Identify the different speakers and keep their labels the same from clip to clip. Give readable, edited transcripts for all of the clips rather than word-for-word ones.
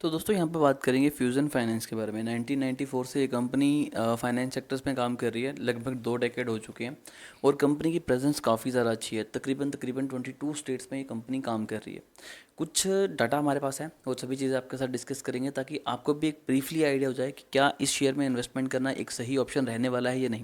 Speaker 1: तो दोस्तों यहाँ पे बात करेंगे फ्यूज़न फाइनेंस के बारे में। 1994 से ये कंपनी फाइनेंस सेक्टर्स में काम कर रही है, लगभग 2 डेकेड हो चुके हैं और कंपनी की प्रेजेंस काफ़ी ज़्यादा अच्छी है। तकरीबन तकरीबन 22 स्टेट्स में ये कंपनी काम कर रही है। कुछ डाटा हमारे पास है, वो सभी चीज़ें आपके साथ डिस्कस करेंगे ताकि आपको भी एक ब्रीफली आइडिया हो जाए कि क्या इस शेयर में इन्वेस्टमेंट करना एक सही ऑप्शन रहने वाला है या नहीं।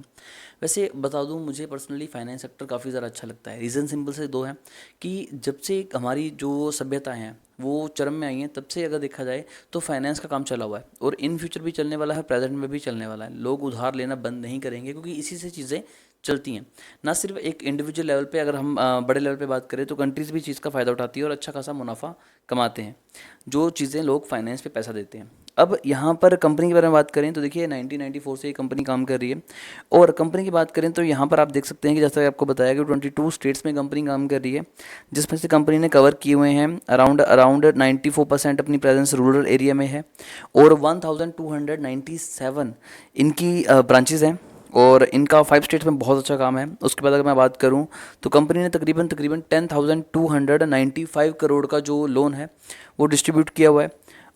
Speaker 1: वैसे बता दूं, मुझे पर्सनली फाइनेंस सेक्टर काफ़ी ज़्यादा अच्छा लगता है। रीज़न सिंपल से दो हैं कि जब से हमारी जो सभ्यताएं हैं वो चरम में आई हैं, तब से अगर देखा जाए तो फाइनेंस का काम चला हुआ है और इन फ्यूचर भी चलने वाला है, प्रेजेंट में भी चलने वाला है। लोग उधार लेना बंद नहीं करेंगे क्योंकि इसी से चीज़ें चलती हैं। ना सिर्फ एक इंडिविजुअल लेवल पे, अगर हम बड़े लेवल पे बात करें तो कंट्रीज़ भी चीज़ का फ़ायदा उठाती है और अच्छा खासा मुनाफा कमाते हैं जो चीज़ें लोग फाइनेंस पे पैसा देते हैं। अब यहाँ पर कंपनी के बारे में बात करें तो देखिए 1994 से ये कंपनी काम कर रही है और कंपनी की बात करें तो यहाँ पर आप देख सकते हैं कि जैसा कि आपको बताया कि 22 स्टेट्स में कंपनी काम कर रही है, जिसमें से कंपनी ने कवर किए हुए हैं अराउंड अराउंड 94% अपनी प्रेजेंस रूरल एरिया में है और 1297 इनकी ब्रांचेज हैं और इनका 5 स्टेट्स में बहुत अच्छा काम है। उसके बाद अगर मैं बात करूं तो कंपनी ने तकरीबन तकरीबन 10,295 करोड़ का जो लोन है वो डिस्ट्रीब्यूट किया हुआ है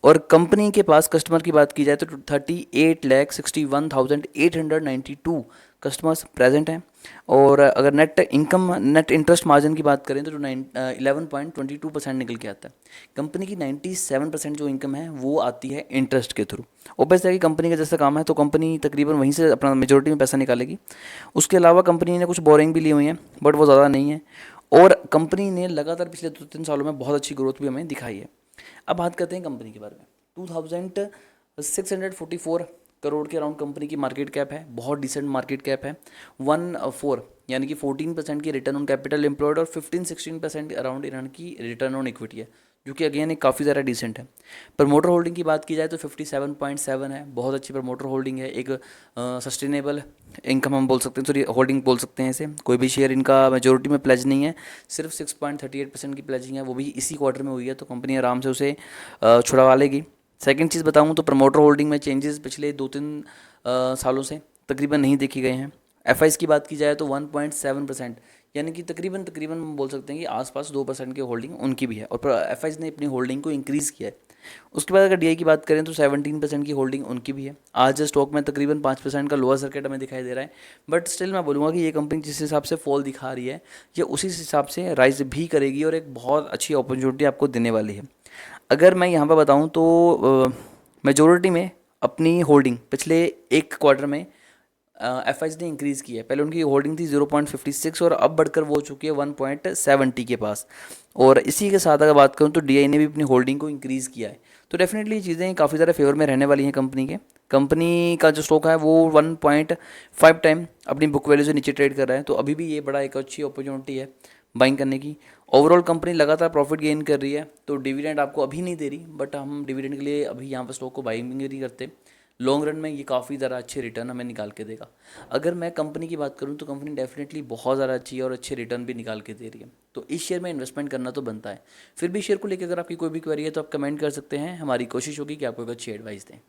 Speaker 1: और कंपनी के पास कस्टमर की बात की जाए तो 38,61,892 कस्टमर्स प्रेजेंट हैं और अगर नेट इंटरेस्ट मार्जिन की बात करें तो 11.22% निकल के आता है। कंपनी की 97% जो इनकम है वो आती है इंटरेस्ट के थ्रू। ओबियस है कि कंपनी का जैसा काम है तो कंपनी तकरीबन वहीं से अपना मेजोरिटी में पैसा निकालेगी। उसके अलावा कंपनी ने कुछ बोरिंग भी ली हुई है बट वो ज़्यादा नहीं है और कंपनी ने लगातार पिछले 2-3 सालों में बहुत अच्छी ग्रोथ भी हमें दिखाई है। अब बात करते हैं कंपनी के बारे में। 2644 करोड़ के अराउंड कंपनी की मार्केट कैप है, बहुत डिसेंट मार्केट कैप है। 1.4 यानी कि 14% की रिटर्न ऑन कैपिटल एम्प्लॉयड और 15-16% अराउंड इन्होंने की रिटर्न ऑन इक्विटी है, जो कि अगेन एक काफ़ी ज़्यादा डिसेंट है। प्रमोटर होल्डिंग की बात की जाए तो 57.7 है, बहुत अच्छी प्रमोटर होल्डिंग है। एक सस्टेनेबल इनकम हम बोल सकते हैं, सॉरी होल्डिंग बोल सकते हैं इसे। कोई भी शेयर इनका मेजोरिटी में प्लेज नहीं है, सिर्फ 6.38% की प्लेजिंग है, वो भी इसी क्वार्टर में हुई है, तो कंपनी आराम से उसे छुड़वा लेगी। सेकंड चीज़ बताऊं तो प्रमोटर होल्डिंग में चेंजेस पिछले 2-3 सालों से तकरीबन नहीं देखे गए हैं। एफआईज की बात की जाए तो 1.7%, यानी कि तकरीबन तकरीबन हम बोल सकते हैं कि आसपास 2% की होल्डिंग उनकी भी है और एफआईज ने अपनी होल्डिंग को इंक्रीज़ किया है। उसके बाद अगर डीआई की बात करें तो 17% की होल्डिंग उनकी भी है। आज स्टॉक में तकरीबन 5% का लोअर सर्किट हमें दिखाई दे रहा है, बट स्टिल मैं बोलूँगा कि ये कंपनी जिस हिसाब से फॉल दिखा रही है ये उसी हिसाब से राइज भी करेगी और एक बहुत अच्छी अपॉर्चुनिटी आपको देने वाली है। अगर मैं यहाँ पर बताऊँ तो मेजोरिटी में अपनी होल्डिंग पिछले एक क्वार्टर में एफ ने इंक्रीज़ की है। पहले उनकी होल्डिंग थी 0.56 और अब बढ़कर वो हो चुकी है 1.70 के पास। और इसी के साथ अगर बात करूँ तो डीआई ने भी अपनी होल्डिंग को इंक्रीज़ किया है। तो डेफिनेटली चीज़ें काफ़ी ज़्यादा फेवर में रहने वाली हैं कंपनी के। कंपनी का जो स्टॉक है वो 1.5 टाइम अपनी बुक वैल्यू से नीचे ट्रेड कर रहा है, तो अभी भी ये बड़ा एक अच्छी अपॉर्चुनिटी है बाइंग करने की। ओवरऑल कंपनी लगातार प्रॉफिट गेन कर रही है, तो डिविडेंड आपको अभी नहीं दे रही, बट हम डिविडेंड के लिए अभी यहाँ पर स्टॉक को बाइंग नहीं करते। लॉन्ग रन में ये काफ़ी ज़्यादा अच्छे रिटर्न हमें निकाल के देगा। अगर मैं कंपनी की बात करूँ तो कंपनी डेफिनेटली बहुत ज़्यादा अच्छी है और अच्छे रिटर्न भी निकाल के दे रही है, तो इस शेयर में इन्वेस्टमेंट करना तो बनता है। फिर भी शेयर को लेकर अगर आपकी कोई भी क्वेरी है तो आप कमेंट कर सकते हैं, हमारी कोशिश होगी कि आपको एक अच्छी एडवाइस दें।